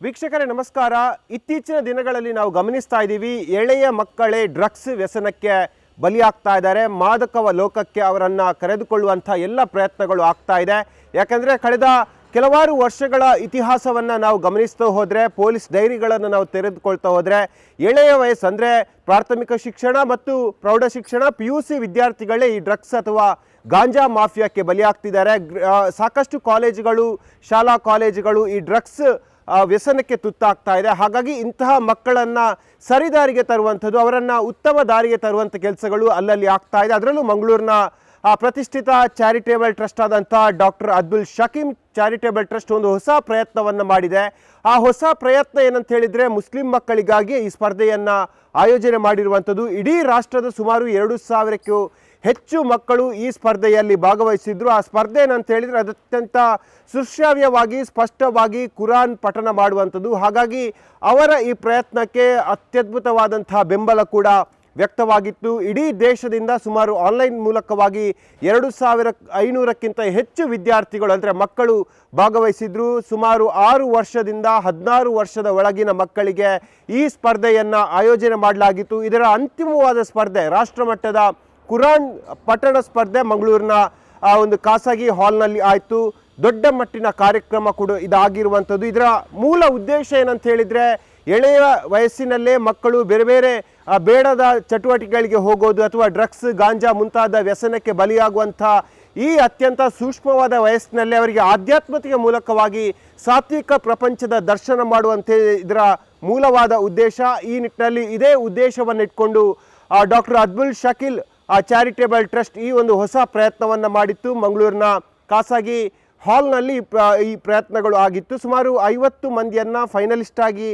ವೀಕ್ಷಕರೇ ನಮಸ್ಕಾರ. ಇತ್ತೀಚಿನ ದಿನಗಳಲ್ಲಿ ನಾವು ಗಮನಿಸ್ತಾ ಇದ್ದೀವಿ, ಎಳೆಯ ಮಕ್ಕಳೇ ಡ್ರಗ್ಸ್ ವ್ಯಸನಕ್ಕೆ ಬಲಿಯಾಗ್ತಾ ಇದ್ದಾರೆ. ಮಾದಕವ ಲೋಕಕ್ಕೆ ಅವರನ್ನು ಕರೆದುಕೊಳ್ಳುವಂಥ ಎಲ್ಲ ಪ್ರಯತ್ನಗಳು ಆಗ್ತಾ ಇದೆ. ಯಾಕಂದರೆ ಕಳೆದ ಕೆಲವಾರು ವರ್ಷಗಳ ಇತಿಹಾಸವನ್ನು ನಾವು ಗಮನಿಸ್ತಾ ಹೋದರೆ, ಪೊಲೀಸ್ ಡೈರಿಗಳನ್ನು ನಾವು ತೆರೆದುಕೊಳ್ತಾ ಹೋದರೆ, ಎಳೆಯ ವಯಸ್ಸು ಅಂದರೆ ಪ್ರಾಥಮಿಕ ಶಿಕ್ಷಣ ಮತ್ತು ಪ್ರೌಢ ಶಿಕ್ಷಣ PUC ವಿದ್ಯಾರ್ಥಿಗಳೇ ಈ ಡ್ರಗ್ಸ್ ಅಥವಾ ಗಾಂಜಾ ಮಾಫಿಯಾಕ್ಕೆ ಬಲಿಯಾಗ್ತಿದ್ದಾರೆ. ಸಾಕಷ್ಟು ಕಾಲೇಜುಗಳು, ಶಾಲಾ ಕಾಲೇಜುಗಳು ಈ ಡ್ರಗ್ಸ್ ವ್ಯಸನಕ್ಕೆ ತುತ್ತಾಗ್ತಾ ಇದೆ. ಹಾಗಾಗಿ ಇಂತಹ ಮಕ್ಕಳನ್ನು ಸರಿದಾರಿಗೆ ತರುವಂಥದ್ದು, ಅವರನ್ನು ಉತ್ತಮ ದಾರಿಗೆ ತರುವಂಥ ಕೆಲಸಗಳು ಅಲ್ಲಲ್ಲಿ ಆಗ್ತಾ ಇದೆ. ಅದರಲ್ಲೂ ಮಂಗಳೂರಿನ ಪ್ರತಿಷ್ಠಿತ ಚಾರಿಟೇಬಲ್ ಟ್ರಸ್ಟ್ ಆದಂಥ ಡಾಕ್ಟರ್ ಅಬ್ದುಲ್ ಶಕೀಂ ಚಾರಿಟೇಬಲ್ ಟ್ರಸ್ಟ್ ಒಂದು ಹೊಸ ಪ್ರಯತ್ನವನ್ನು ಮಾಡಿದೆ. ಆ ಹೊಸ ಪ್ರಯತ್ನ ಏನಂತ ಹೇಳಿದರೆ, ಮುಸ್ಲಿಂ ಮಕ್ಕಳಿಗಾಗಿ ಈ ಸ್ಪರ್ಧೆಯನ್ನು ಆಯೋಜನೆ ಮಾಡಿರುವಂಥದ್ದು. ಇಡೀ ರಾಷ್ಟ್ರದ ಸುಮಾರು 2,000ಕ್ಕೂ ಹೆಚ್ಚು ಮಕ್ಕಳು ಈ ಸ್ಪರ್ಧೆಯಲ್ಲಿ ಭಾಗವಹಿಸಿದ್ರು. ಆ ಸ್ಪರ್ಧೆ ಏನಂತ ಹೇಳಿದರೆ ಅತ್ಯಂತ ಸುಶ್ರಾವ್ಯವಾಗಿ ಸ್ಪಷ್ಟವಾಗಿ ಕುರಾನ್ ಪಠನ ಮಾಡುವಂಥದ್ದು. ಹಾಗಾಗಿ ಅವರ ಈ ಪ್ರಯತ್ನಕ್ಕೆ ಅತ್ಯದ್ಭುತವಾದಂತಹ ಬೆಂಬಲ ಕೂಡ ವ್ಯಕ್ತವಾಗಿತ್ತು. ಇಡೀ ದೇಶದಿಂದ ಸುಮಾರು ಆನ್ಲೈನ್ ಮೂಲಕವಾಗಿ 2,500ಕ್ಕಿಂತ ಹೆಚ್ಚು ವಿದ್ಯಾರ್ಥಿಗಳು ಅಂದರೆ ಮಕ್ಕಳು ಭಾಗವಹಿಸಿದ್ರು. ಸುಮಾರು 6 ವರ್ಷದಿಂದ 16 ವರ್ಷದ ಒಳಗಿನ ಮಕ್ಕಳಿಗೆ ಈ ಸ್ಪರ್ಧೆಯನ್ನು ಆಯೋಜನೆ ಮಾಡಲಾಗಿತ್ತು. ಇದರ ಅಂತಿಮವಾದ ಸ್ಪರ್ಧೆ ರಾಷ್ಟ್ರಮಟ್ಟದ ಕುರಾನ್ ಪಠಣ ಸ್ಪರ್ಧೆ ಮಂಗಳೂರಿನ ಒಂದು ಖಾಸಗಿ ಹಾಲ್ನಲ್ಲಿ ಆಯಿತು. ದೊಡ್ಡ ಮಟ್ಟಿನ ಕಾರ್ಯಕ್ರಮ ಕೂಡ ಇದಾಗಿರುವಂಥದ್ದು. ಇದರ ಮೂಲ ಉದ್ದೇಶ ಏನಂತ ಹೇಳಿದರೆ, ಎಳೆಯ ವಯಸ್ಸಿನಲ್ಲೇ ಮಕ್ಕಳು ಬೇರೆ ಬೇರೆ ಬೇಡದ ಚಟುವಟಿಕೆಗಳಿಗೆ ಹೋಗೋದು ಅಥವಾ ಡ್ರಗ್ಸ್ ಗಾಂಜಾ ಮುಂತಾದ ವ್ಯಸನಕ್ಕೆ ಬಲಿಯಾಗುವಂಥ ಈ ಅತ್ಯಂತ ಸೂಕ್ಷ್ಮವಾದ ವಯಸ್ಸಿನಲ್ಲಿ ಅವರಿಗೆ ಆಧ್ಯಾತ್ಮಿಕ ಮೂಲಕವಾಗಿ ಸಾತ್ವಿಕ ಪ್ರಪಂಚದ ದರ್ಶನ ಮಾಡುವಂತೆ ಇದರ ಮೂಲವಾದ ಉದ್ದೇಶ. ಈ ನಿಟ್ಟಿನಲ್ಲಿ ಇದೇ ಉದ್ದೇಶವನ್ನು ಇಟ್ಕೊಂಡು doctor Abdul Shakeel charitable trust ಈ ಒಂದು ಹೊಸ ಪ್ರಯತ್ನವನ್ನು ಮಾಡಿತ್ತು. ಮಂಗಳೂರಿನ ಖಾಸಗಿ ಹಾಲ್ನಲ್ಲಿ ಈ ಪ್ರಯತ್ನಗಳು ಆಗಿತ್ತು. ಸುಮಾರು 50 ಮಂದಿಯನ್ನು ಫೈನಲಿಸ್ಟ್ ಆಗಿ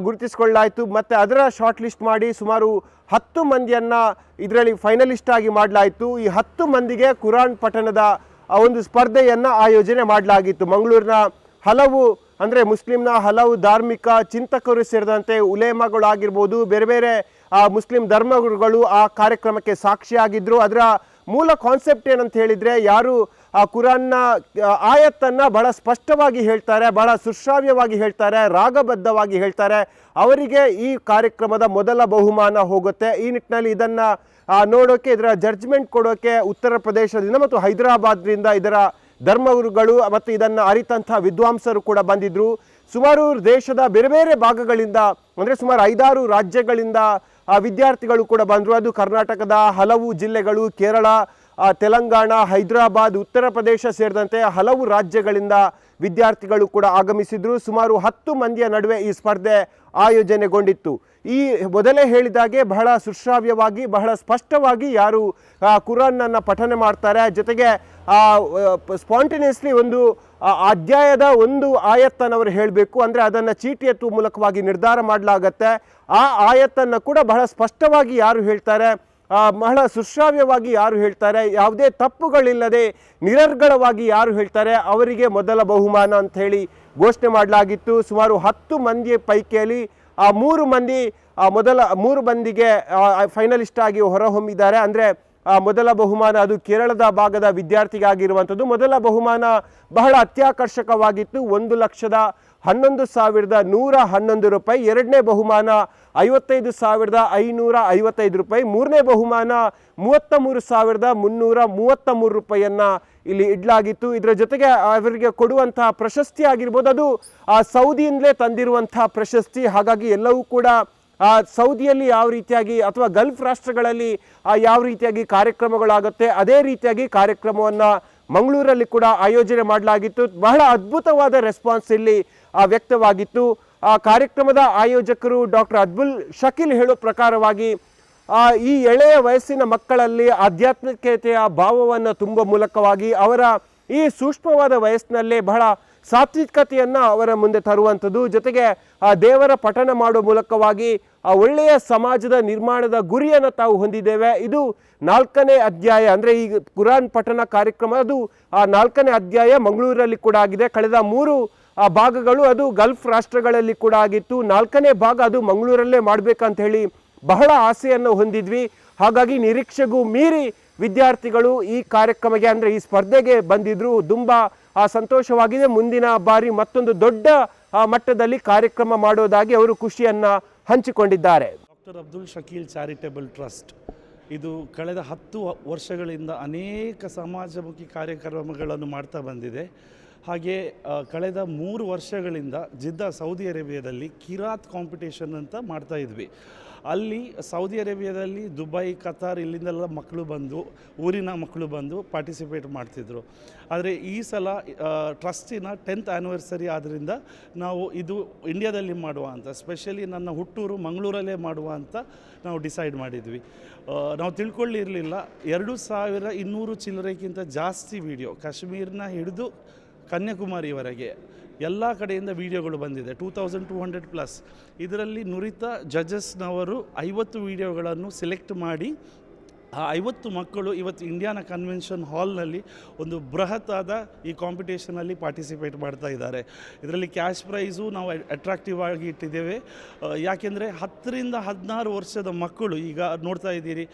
ಗುರುತಿಸಿಕೊಳ್ಳಾಯಿತು. ಮತ್ತು ಅದರ ಶಾರ್ಟ್ ಲಿಸ್ಟ್ ಮಾಡಿ ಸುಮಾರು 10 ಮಂದಿಯನ್ನು ಇದರಲ್ಲಿ ಫೈನಲಿಸ್ಟ್ ಆಗಿ ಮಾಡಲಾಯಿತು. ಈ 10 ಮಂದಿಗೆ ಕುರಾನ್ ಪಠಣದ ಒಂದು ಸ್ಪರ್ಧೆಯನ್ನು ಆಯೋಜನೆ ಮಾಡಲಾಗಿತ್ತು. ಮಂಗಳೂರಿನ ಹಲವು ಅಂದರೆ ಮುಸ್ಲಿಂನ ಹಲವು ಧಾರ್ಮಿಕ ಚಿಂತಕರು ಸೇರಿದಂತೆ ಉಲೇಮಗಳಾಗಿರ್ಬೋದು, ಬೇರೆ ಬೇರೆ ಮುಸ್ಲಿಂ ಧರ್ಮಗುರುಗಳು ಆ ಕಾರ್ಯಕ್ರಮಕ್ಕೆ ಸಾಕ್ಷಿಯಾಗಿದ್ದರು. ಅದರ ಮೂಲ ಕಾನ್ಸೆಪ್ಟ್ ಏನಂತ ಹೇಳಿದರೆ, ಯಾರು ಕುರಾನ್ನ ಆಯತ್ತನ್ನು ಬಹಳ ಸ್ಪಷ್ಟವಾಗಿ ಹೇಳ್ತಾರೆ, ಬಹಳ ಸುಶ್ರಾವ್ಯವಾಗಿ ಹೇಳ್ತಾರೆ, ರಾಗಬದ್ಧವಾಗಿ ಹೇಳ್ತಾರೆ, ಅವರಿಗೆ ಈ ಕಾರ್ಯಕ್ರಮದ ಮೊದಲ ಬಹುಮಾನ ಹೋಗುತ್ತೆ. ಈ ನಿಟ್ಟಿನಲ್ಲಿ ಇದನ್ನು ನೋಡೋಕ್ಕೆ, ಇದರ ಜಡ್ಜ್ಮೆಂಟ್ ಕೊಡೋಕ್ಕೆ ಉತ್ತರ ಪ್ರದೇಶದಿಂದ ಮತ್ತು ಹೈದರಾಬಾದ್ರಿಂದ ಇದರ ಧರ್ಮಗುರುಗಳು ಮತ್ತು ಇದನ್ನು ಅರಿತಂಥ ವಿದ್ವಾಂಸರು ಕೂಡ ಬಂದಿದ್ದರು. ಸುಮಾರು ದೇಶದ ಬೇರೆ ಬೇರೆ ಭಾಗಗಳಿಂದ ಅಂದರೆ ಸುಮಾರು 5-6 ರಾಜ್ಯಗಳಿಂದ ವಿದ್ಯಾರ್ಥಿಗಳು ಕೂಡ ಬಂದರು. ಅದು ಕರ್ನಾಟಕದ ಹಲವು ಜಿಲ್ಲೆಗಳು, ಕೇರಳ, ತೆಲಂಗಾಣ, ಹೈದರಾಬಾದ್, ಉತ್ತರ ಪ್ರದೇಶ ಸೇರಿದಂತೆ ಹಲವು ರಾಜ್ಯಗಳಿಂದ ವಿದ್ಯಾರ್ಥಿಗಳು ಕೂಡ ಆಗಮಿಸಿದರು. ಸುಮಾರು 10 ಮಂದಿಯ ನಡುವೆ ಈ ಸ್ಪರ್ಧೆ ಆಯೋಜನೆಗೊಂಡಿತ್ತು. ಈ ಮೊದಲೇ ಹೇಳಿದಾಗೆ ಬಹಳ ಸುಶ್ರಾವ್ಯವಾಗಿ ಬಹಳ ಸ್ಪಷ್ಟವಾಗಿ ಯಾರು ಕುರಾನನ್ನು ಪಠನೆ ಮಾಡ್ತಾರೆ, ಜೊತೆಗೆ ಸ್ಪಾಂಟೇನಿಯಸ್ಲಿ ಒಂದು ಅಧ್ಯಾಯದ ಒಂದು ಆಯತ್ತನ್ನು ಅವರು ಹೇಳಬೇಕು, ಅಂದರೆ ಅದನ್ನು ಚೀಟಿ ಎತ್ತುವ ಮೂಲಕವಾಗಿ ನಿರ್ಧಾರ ಮಾಡಲಾಗತ್ತೆ. ಆ ಆಯತ್ತನ್ನು ಕೂಡ ಬಹಳ ಸ್ಪಷ್ಟವಾಗಿ ಯಾರು ಹೇಳ್ತಾರೆ, ಬಹಳ ಸುಶ್ರಾವ್ಯವಾಗಿ ಯಾರು ಹೇಳ್ತಾರೆ, ಯಾವುದೇ ತಪ್ಪುಗಳಿಲ್ಲದೆ ನಿರರ್ಗಳವಾಗಿ ಯಾರು ಹೇಳ್ತಾರೆ, ಅವರಿಗೆ ಮೊದಲ ಬಹುಮಾನ ಅಂತ ಹೇಳಿ ಘೋಷಣೆ ಮಾಡಲಾಗಿತ್ತು. ಸುಮಾರು 10 ಮಂದಿಯ ಪೈಕಿಯಲ್ಲಿ 3 ಮಂದಿ ಮೊದಲ 3 ಮಂದಿಗೆ ಫೈನಲಿಸ್ಟ್ ಆಗಿ ಹೊರಹೊಮ್ಮಿದ್ದಾರೆ. ಅಂದರೆ ಮೊದಲ ಬಹುಮಾನ ಅದು ಕೇರಳದ ಭಾಗದ ವಿದ್ಯಾರ್ಥಿಗಾಗಿರುವಂಥದ್ದು. ಮೊದಲ ಬಹುಮಾನ ಬಹಳ ಅತ್ಯಾಕರ್ಷಕವಾಗಿತ್ತು, 1,11,111 ರೂಪಾಯಿ. ಎರಡನೇ ಬಹುಮಾನ 55,555 ರೂಪಾಯಿ. ಮೂರನೇ ಬಹುಮಾನ 33,333 ರೂಪಾಯಿಯನ್ನು ಇಲ್ಲಿ ಇಡಲಾಗಿತ್ತು. ಇದರ ಜೊತೆಗೆ ಅವರಿಗೆ ಕೊಡುವಂತಹ ಪ್ರಶಸ್ತಿ ಆಗಿರ್ಬೋದು, ಅದು ಸೌದಿಯಿಂದಲೇ ತಂದಿರುವಂತಹ ಪ್ರಶಸ್ತಿ. ಹಾಗಾಗಿ ಎಲ್ಲವೂ ಕೂಡ ಸೌದಿಯಲ್ಲಿ ಯಾವ ರೀತಿಯಾಗಿ ಅಥವಾ ಗಲ್ಫ್ ರಾಷ್ಟ್ರಗಳಲ್ಲಿ ಯಾವ ರೀತಿಯಾಗಿ ಕಾರ್ಯಕ್ರಮಗಳಾಗುತ್ತೆ ಅದೇ ರೀತಿಯಾಗಿ ಕಾರ್ಯಕ್ರಮವನ್ನು ಮಂಗಳೂರಲ್ಲಿ ಕೂಡ ಆಯೋಜನೆ ಮಾಡಲಾಗಿತ್ತು. ಬಹಳ ಅದ್ಭುತವಾದ ರೆಸ್ಪಾನ್ಸ್ ಇಲ್ಲಿ ವ್ಯಕ್ತವಾಗಿತ್ತು. ಕಾರ್ಯಕ್ರಮದ ಆಯೋಜಕರು ಡಾಕ್ಟರ್ ಅಬ್ದುಲ್ ಶಕೀಲ್ ಹೇಳೋ ಪ್ರಕಾರವಾಗಿ ಈ ಎಳೆಯ ವಯಸ್ಸಿನ ಮಕ್ಕಳಲ್ಲಿ ಆಧ್ಯಾತ್ಮಿಕತೆಯ ಭಾವವನ್ನು ತುಂಬುವ ಮೂಲಕವಾಗಿ ಅವರ ಈ ಸೂಕ್ಷ್ಮವಾದ ವಯಸ್ಸಿನಲ್ಲೇ ಬಹಳ ಸಾತ್ವಿಕತೆಯನ್ನು ಅವರ ಮುಂದೆ ತರುವಂಥದ್ದು, ಜೊತೆಗೆ ದೇವರ ಪಠಣ ಮಾಡುವ ಮೂಲಕವಾಗಿ ಒಳ್ಳೆಯ ಸಮಾಜದ ನಿರ್ಮಾಣದ ಗುರಿಯನ್ನು ತಾವು ಹೊಂದಿದ್ದೇವೆ. ಇದು 4ನೇ ಅಧ್ಯಾಯ ಅಂದರೆ ಈ ಕುರಾನ್ ಪಠಣ ಕಾರ್ಯಕ್ರಮ, ಅದು 4ನೇ ಅಧ್ಯಾಯ ಮಂಗಳೂರಲ್ಲಿ ಕೂಡ ಆಗಿದೆ. ಕಳೆದ 3 ಭಾಗಗಳು ಅದು ಗಲ್ಫ್ ರಾಷ್ಟ್ರಗಳಲ್ಲಿ ಕೂಡ ಆಗಿತ್ತು. 4ನೇ ಭಾಗ ಅದು ಮಂಗಳೂರಲ್ಲೇ ಮಾಡಬೇಕಂತ ಹೇಳಿ ಬಹಳ ಆಸೆಯನ್ನು ಹೊಂದಿದ್ವಿ. ಹಾಗಾಗಿ ನಿರೀಕ್ಷೆಗೂ ಮೀರಿ ವಿದ್ಯಾರ್ಥಿಗಳು ಈ ಕಾರ್ಯಕ್ರಮಕ್ಕೆ ಅಂದರೆ ಈ ಸ್ಪರ್ಧೆಗೆ ಬಂದಿದ್ರು. ತುಂಬ ಸಂತೋಷವಾಗಿದೆ. ಮುಂದಿನ ಬಾರಿ ಮತ್ತೊಂದು ದೊಡ್ಡ ಮಟ್ಟದಲ್ಲಿ ಕಾರ್ಯಕ್ರಮ ಮಾಡೋದಾಗಿ ಅವರು ಖುಷಿಯನ್ನು ಹಂಚಿಕೊಂಡಿದ್ದಾರೆ. Doctor Abdul Shakeel charitable trust ಇದು ಕಳೆದ 10 ವರ್ಷಗಳಿಂದ ಅನೇಕ ಸಮಾಜಮುಖಿ ಕಾರ್ಯಕ್ರಮಗಳನ್ನು ಮಾಡ್ತಾ ಬಂದಿದೆ. ಹಾಗೆ ಕಳೆದ 3 ವರ್ಷಗಳಿಂದ ಜಿದ್ದಾ ಸೌದಿ ಅರೇಬಿಯಾದಲ್ಲಿ ಕಿರಾತ್ ಕಾಂಪಿಟೇಷನ್ ಅಂತ ಮಾಡ್ತಾ ಇದ್ವಿ. ಅಲ್ಲಿ ಸೌದಿ ಅರೇಬಿಯಾದಲ್ಲಿ ದುಬೈ, ಕತಾರ್ ಇಲ್ಲಿಂದೆಲ್ಲ ಮಕ್ಕಳು ಬಂದು, ಊರಿನ ಮಕ್ಕಳು ಬಂದು ಪಾರ್ಟಿಸಿಪೇಟ್ ಮಾಡ್ತಿದ್ರು. ಆದರೆ ಈ ಸಲ ಟ್ರಸ್ಟಿನ 10th ಆ್ಯನಿವರ್ಸರಿ ಆದ್ದರಿಂದ ನಾವು ಇದು ಇಂಡಿಯಾದಲ್ಲಿ ಮಾಡುವ ಅಂತ, ಸ್ಪೆಷಲಿ ನನ್ನ ಹುಟ್ಟೂರು ಮಂಗಳೂರಲ್ಲೇ ಮಾಡುವ ಅಂತ ನಾವು ಡಿಸೈಡ್ ಮಾಡಿದ್ವಿ. ನಾವು ತಿಳ್ಕೊಳ್ಳಿರಲಿಲ್ಲ 2200 ಚಿಲ್ಲರೆಗಿಂತ ಜಾಸ್ತಿ ವಿಡಿಯೋ ಕಾಶ್ಮೀರ್ನ ಹಿಡಿದು ಕನ್ಯಾಕುಮಾರಿವರೆಗೆ ಎಲ್ಲ ಕಡೆಯಿಂದ ವಿಡಿಯೋಗಳು ಬಂದಿದೆ, 2200+. ಇದರಲ್ಲಿ ನುರಿತ ಜಡ್ಜಸ್ನವರು 50 ವಿಡಿಯೋಗಳನ್ನು ಸೆಲೆಕ್ಟ್ ಮಾಡಿ ಆ 50 ಮಕ್ಕಳು ಇವತ್ತು ಇಂಡಿಯಾನ ಕನ್ವೆನ್ಷನ್ ಹಾಲ್ನಲ್ಲಿ ಒಂದು ಬೃಹತ್ತಾದ ಈ ಕಾಂಪಿಟೇಷನಲ್ಲಿ ಪಾರ್ಟಿಸಿಪೇಟ್ ಮಾಡ್ತಾ ಇದ್ದಾರೆ. ಇದರಲ್ಲಿ ಕ್ಯಾಶ್ ಪ್ರೈಸು ನಾವು ಅಟ್ರಾಕ್ಟಿವ್ ಆಗಿ ಇಟ್ಟಿದ್ದೇವೆ. ಯಾಕೆಂದರೆ 10 ರಿಂದ 16 ವರ್ಷದ ಮಕ್ಕಳು ಈಗ ನೋಡ್ತಾ ಇದ್ದೀರಿ,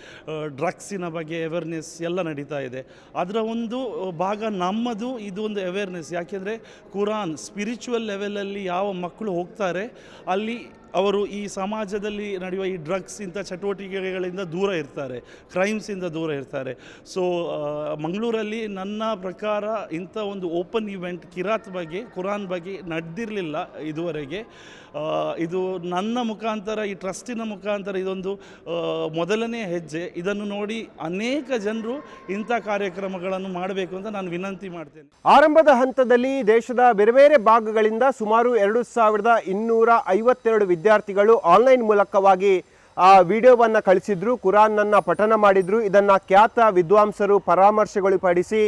ಡ್ರಗ್ಸಿನ ಬಗ್ಗೆ ಅವೇರ್ನೆಸ್ ಎಲ್ಲ ನಡೀತಾ ಇದೆ. ಅದರ ಒಂದು ಭಾಗ ನಮ್ಮದು ಇದು ಒಂದು ಅವೇರ್ನೆಸ್. ಯಾಕೆಂದರೆ ಕುರಾನ್ ಸ್ಪಿರಿಚುವಲ್ ಲೆವೆಲಲ್ಲಿ ಯಾವ ಮಕ್ಕಳು ಹೋಗ್ತಾರೆ ಅಲ್ಲಿ ಅವರು ಈ ಸಮಾಜದಲ್ಲಿ ನಡೆಯುವ ಈ ಡ್ರಗ್ಸ್ ಇಂಥ ಚಟುವಟಿಕೆಗಳಿಂದ ದೂರ ಇರ್ತಾರೆ, ಕ್ರೈಮ್ಸಿಂದ ದೂರ ಇರ್ತಾರೆ. ಸೊ ಮಂಗಳೂರಲ್ಲಿ ನನ್ನ ಪ್ರಕಾರ ಇಂಥ ಒಂದು ಓಪನ್ ಇವೆಂಟ್ ಕಿರಾತ್ ಬಗ್ಗೆ, ಕುರಾನ್ ಬಗ್ಗೆ ನಡೆದಿರಲಿಲ್ಲ ಇದುವರೆಗೆ. ಇದು ನನ್ನ ಮುಖಾಂತರ, ಈ ಟ್ರಸ್ಟಿನ ಮುಖಾಂತರ ಇದೊಂದು ಮೊದಲನೇ ಹೆಜ್ಜೆ. ಇದನ್ನು ನೋಡಿ ಅನೇಕ ಜನರು ಇಂಥ ಕಾರ್ಯಕ್ರಮಗಳನ್ನು ಮಾಡಬೇಕು ಅಂತ ನಾನು ವಿನಂತಿ ಮಾಡ್ತೇನೆ. ಆರಂಭದ ಹಂತದಲ್ಲಿ ದೇಶದ ಬೇರೆ ಬೇರೆ ಭಾಗಗಳಿಂದ ಸುಮಾರು 2252 ವಿದ್ಯಾರ್ಥಿಗಳು ಆನ್ಲೈನ್ ಮೂಲಕವಾಗಿ ಆ ವಿಡಿಯೋವನ್ನು ಕಳಿಸಿದ್ರು, ಕುರಾನ್ನನ್ನು ಪಠನ ಮಾಡಿದ್ರು. ಇದನ್ನು ಖ್ಯಾತ ವಿದ್ವಾಂಸರು ಪರಾಮರ್ಶೆಗಳು ಪಡಿಸಿ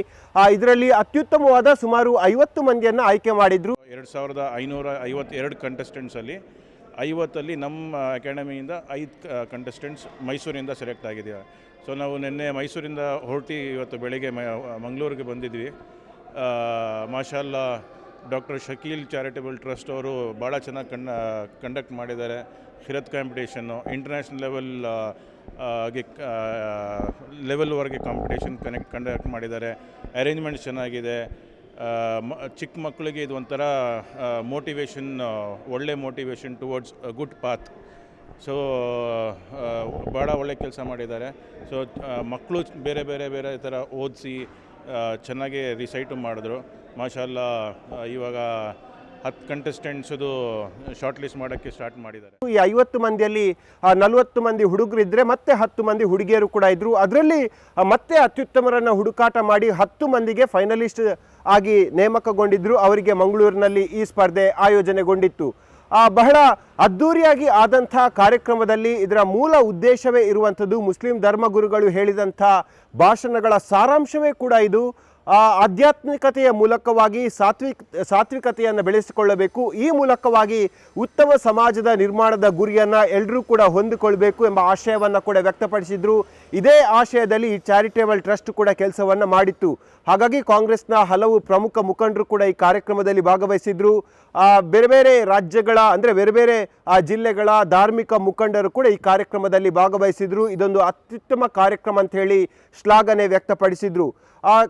ಇದರಲ್ಲಿ ಅತ್ಯುತ್ತಮವಾದ ಸುಮಾರು 50 ಮಂದಿಯನ್ನು ಆಯ್ಕೆ ಮಾಡಿದ್ರು. 2552 ಕಂಟೆಸ್ಟೆಂಟ್ಸಲ್ಲಿ 50ಅಲ್ಲಿ ನಮ್ಮ ಅಕಾಡೆಮಿಯಿಂದ 5 ಕಂಟೆಸ್ಟೆಂಟ್ಸ್ ಮೈಸೂರಿಂದ ಸೆಲೆಕ್ಟ್ ಆಗಿದ್ದೀವಿ. ಸೊ ನಾವು ನಿನ್ನೆ ಮೈಸೂರಿಂದ ಹೊರಟಿ ಇವತ್ತು ಬೆಳಗ್ಗೆ ಮಂಗಳೂರಿಗೆ ಬಂದಿದ್ವಿ. ಮಾಶಾಲ್ಲಾ ಡಾಕ್ಟರ್ ಶಕೀಲ್ ಚಾರಿಟೇಬಲ್ ಟ್ರಸ್ಟ್ ಅವರು ಭಾಳ ಚೆನ್ನಾಗಿ ಕಂಡಕ್ಟ್ ಮಾಡಿದ್ದಾರೆ. Kirat competition international ಲೆವೆಲ್ವರೆಗೆ competition conduct ಮಾಡಿದ್ದಾರೆ. ಅರೇಂಜ್ಮೆಂಟ್ಸ್ ಚೆನ್ನಾಗಿದೆ. ಚಿಕ್ಕ ಮಕ್ಕಳಿಗೆ ಇದು ಒಂಥರ ಮೋಟಿವೇಶನ್, ಒಳ್ಳೆ motivation towards good path. So ಭಾಳ ಒಳ್ಳೆ ಕೆಲಸ ಮಾಡಿದ್ದಾರೆ. ಸೊ ಮಕ್ಕಳು ಬೇರೆ ಬೇರೆ ಬೇರೆ ಥರ ಓದಿಸಿ ಚೆನ್ನಾಗಿ ರಿಸೈಟು ಮಾಡಿದ್ರು. ಮಾಶಾಲ್ಲಾ ಇವಾಗ 10 ಕಂಟೆಸ್ಟೆಂಟ್ಸದು ಶಾರ್ಟ್ ಲಿಸ್ಟ್ ಮಾಡೋಕ್ಕೆ ಸ್ಟಾರ್ಟ್ ಮಾಡಿದ್ದಾರೆ. ಈ 50 ಮಂದಿಯಲ್ಲಿ 40 ಮಂದಿ ಹುಡುಗರು ಇದ್ದರೆ ಮತ್ತೆ 10 ಮಂದಿ ಹುಡುಗಿಯರು ಕೂಡ ಇದ್ದರು. ಅದರಲ್ಲಿ ಮತ್ತೆ ಅತ್ಯುತ್ತಮರನ್ನು ಹುಡುಕಾಟ ಮಾಡಿ 10 ಮಂದಿಗೆ ಫೈನಲಿಸ್ಟ್ ಆಗಿ ನೇಮಕಗೊಂಡಿದ್ದರು. ಅವರಿಗೆ ಮಂಗಳೂರಿನಲ್ಲಿ ಈ ಸ್ಪರ್ಧೆ ಆಯೋಜನೆಗೊಂಡಿತ್ತು. ಬಹಳ ಅದ್ಧೂರಿಯಾಗಿ ಆದಂಥ ಕಾರ್ಯಕ್ರಮದಲ್ಲಿ ಇದರ ಮೂಲ ಉದ್ದೇಶವೇ ಇರುವಂಥದ್ದು ಮುಸ್ಲಿಂ ಧರ್ಮಗುರುಗಳು ಹೇಳಿದಂಥ ಭಾಷಣಗಳ ಸಾರಾಂಶವೇ ಕೂಡ ಇದು. ಆಧ್ಯಾತ್ಮಿಕತೆಯ ಮೂಲಕವಾಗಿ ಸಾತ್ವಿಕತೆಯನ್ನು ಬೆಳೆಸಿಕೊಳ್ಳಬೇಕು. ಈ ಮೂಲಕವಾಗಿ ಉತ್ತಮ ಸಮಾಜದ ನಿರ್ಮಾಣದ ಗುರಿಯನ್ನು ಎಲ್ಲರೂ ಕೂಡ ಹೊಂದಿಕೊಳ್ಬೇಕು ಎಂಬ ಆಶಯವನ್ನು ಕೂಡ ವ್ಯಕ್ತಪಡಿಸಿದರು. ಇದೇ ಆಶಯದಲ್ಲಿ ಈ ಚಾರಿಟೇಬಲ್ ಟ್ರಸ್ಟ್ ಕೂಡ ಕೆಲಸವನ್ನು ಮಾಡಿತ್ತು. ಹಾಗಾಗಿ ಕಾಂಗ್ರೆಸ್ನ ಹಲವು ಪ್ರಮುಖ ಮುಖಂಡರು ಕೂಡ ಈ ಕಾರ್ಯಕ್ರಮದಲ್ಲಿ ಭಾಗವಹಿಸಿದ್ರು. ಬೇರೆ ಬೇರೆ ರಾಜ್ಯಗಳ ಅಂದರೆ ಬೇರೆ ಬೇರೆ ಜಿಲ್ಲೆಗಳ ಧಾರ್ಮಿಕ ಮುಖಂಡರು ಕೂಡ ಈ ಕಾರ್ಯಕ್ರಮದಲ್ಲಿ ಭಾಗವಹಿಸಿದ್ರು. ಇದೊಂದು ಅತ್ಯುತ್ತಮ ಕಾರ್ಯಕ್ರಮ ಅಂತ ಹೇಳಿ ಶ್ಲಾಘನೆ ವ್ಯಕ್ತಪಡಿಸಿದ್ರು.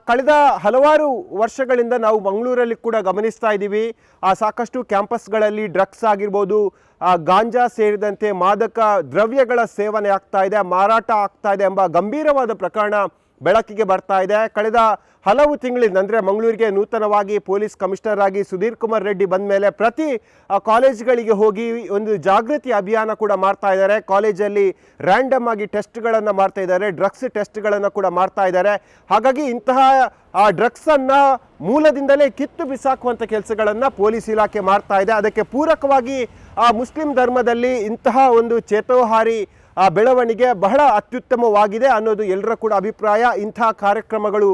ಕಳೆದ ಹಲವಾರು ವರ್ಷಗಳಿಂದ ನಾವು ಮಂಗಳೂರಲ್ಲಿ ಕೂಡ ಗಮನಿಸ್ತಾ ಇದ್ದೀವಿ, ಸಾಕಷ್ಟು ಕ್ಯಾಂಪಸ್ಗಳಲ್ಲಿ ಡ್ರಗ್ಸ್ ಆಗಿರ್ಬೋದು, ಗಾಂಜಾ ಸೇರಿದಂತೆ ಮಾದಕ ದ್ರವ್ಯಗಳ ಸೇವನೆ ಆಗ್ತಾ ಇದೆ, ಮಾರಾಟ ಆಗ್ತಾ ಇದೆ ಎಂಬ ಗಂಭೀರವಾದ ಪ್ರಕರಣ ಬೆಳಕಿಗೆ ಬರ್ತಾ ಇದೆ. ಕಳೆದ ಹಲವು ತಿಂಗಳಿಂದ ಅಂದರೆ ಮಂಗಳೂರಿಗೆ ನೂತನವಾಗಿ ಪೊಲೀಸ್ ಕಮಿಷನರ್ ಆಗಿ ಸುಧೀರ್ ಕುಮಾರ್ ರೆಡ್ಡಿ ಬಂದ ಮೇಲೆ ಪ್ರತಿ ಕಾಲೇಜ್ಗಳಿಗೆ ಹೋಗಿ ಒಂದು ಜಾಗೃತಿ ಅಭಿಯಾನ ಕೂಡ ಮಾಡ್ತಾ ಇದ್ದಾರೆ. ಕಾಲೇಜಲ್ಲಿ ರ್ಯಾಂಡಮ್ ಆಗಿ ಟೆಸ್ಟ್ಗಳನ್ನು ಮಾಡ್ತಾ ಇದ್ದಾರೆ, ಡ್ರಗ್ಸ್ ಟೆಸ್ಟ್ಗಳನ್ನು ಕೂಡ ಮಾಡ್ತಾ ಇದ್ದಾರೆ. ಹಾಗಾಗಿ ಇಂತಹ ಡ್ರಗ್ಸನ್ನು ಮೂಲದಿಂದಲೇ ಕಿತ್ತು ಬಿಸಾಕುವಂಥ ಕೆಲಸಗಳನ್ನು ಪೊಲೀಸ್ ಇಲಾಖೆ ಮಾಡ್ತಾ ಇದೆ. ಅದಕ್ಕೆ ಪೂರಕವಾಗಿ ಮುಸ್ಲಿಂ ಧರ್ಮದಲ್ಲಿ ಇಂತಹ ಒಂದು ಚೇತೋಹಾರಿ ಬೆಳವಣಿಗೆ ಬಹಳ ಅತ್ಯುತ್ತಮವಾಗಿದೆ ಅನ್ನೋದು ಎಲ್ಲರ ಕೂಡ ಅಭಿಪ್ರಾಯ. ಇಂಥ ಕಾರ್ಯಕ್ರಮಗಳು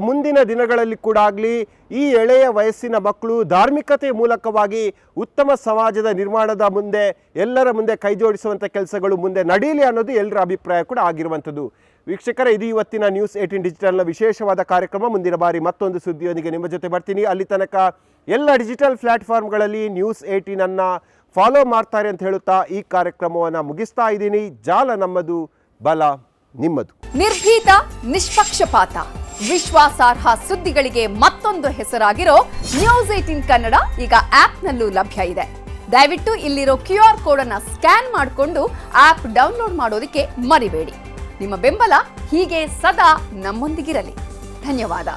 ಮುಂದಿನ ದಿನಗಳಲ್ಲಿ ಕೂಡ ಆಗಲಿ ಈ ಎಳೆಯ ವಯಸ್ಸಿನ ಮಕ್ಕಳು ಧಾರ್ಮಿಕತೆ ಮೂಲಕವಾಗಿ ಉತ್ತಮ ಸಮಾಜದ ನಿರ್ಮಾಣದ ಮುಂದೆ ಎಲ್ಲರ ಮುಂದೆ ಕೈ ಜೋಡಿಸುವಂಥ ಕೆಲಸಗಳು ಮುಂದೆ ನಡೀಲಿ ಅನ್ನೋದು ಎಲ್ಲರ ಅಭಿಪ್ರಾಯ ಕೂಡ ಆಗಿರುವಂಥದ್ದು. ವೀಕ್ಷಕರೇ, ಇದು ಇವತ್ತಿನ ನ್ಯೂಸ್ 18 ಡಿಜಿಟಲ್ನ ವಿಶೇಷವಾದ ಕಾರ್ಯಕ್ರಮ. ಮುಂದಿನ ಬಾರಿ ಮತ್ತೊಂದು ಸುದ್ದಿಯೊಂದಿಗೆ ನಿಮ್ಮ ಜೊತೆ ಬರ್ತೀನಿ. ಅಲ್ಲಿ ತನಕ ಎಲ್ಲ ಡಿಜಿಟಲ್ ಪ್ಲಾಟ್ಫಾರ್ಮ್ಗಳಲ್ಲಿ ನ್ಯೂಸ್ 18 ಫಾಲೋ ಮಾಡ್ತಾರೆ ಅಂತ ಹೇಳುತ್ತಾ ಈ ಕಾರ್ಯಕ್ರಮವನ್ನು ಮುಗಿಸ್ತಾ ಇದ್ದೀನಿ. ಜಾಲ ನಮ್ಮದು, ಬಲ ನಿಮ್ಮದು. ನಿರ್ಭೀತ, ನಿಷ್ಪಕ್ಷಪಾತ, ವಿಶ್ವಾಸಾರ್ಹ ಸುದ್ದಿಗಳಿಗೆ ಮತ್ತೊಂದು ಹೆಸರಾಗಿರೋ ನ್ಯೂಸ್ 18 ಕನ್ನಡ ಈಗ ಆಪ್ನಲ್ಲೂ ಲಭ್ಯ ಇದೆ. ದಯವಿಟ್ಟು ಇಲ್ಲಿರೋ QR ಕೋಡ್ ಅನ್ನ ಸ್ಕ್ಯಾನ್ ಮಾಡಿಕೊಂಡು ಆಪ್ ಡೌನ್ಲೋಡ್ ಮಾಡೋದಕ್ಕೆ ಮರಿಬೇಡಿ. ನಿಮ್ಮ ಬೆಂಬಲ ಹೀಗೆ ಸದಾ ನಮ್ಮೊಂದಿಗಿರಲಿ. ಧನ್ಯವಾದ.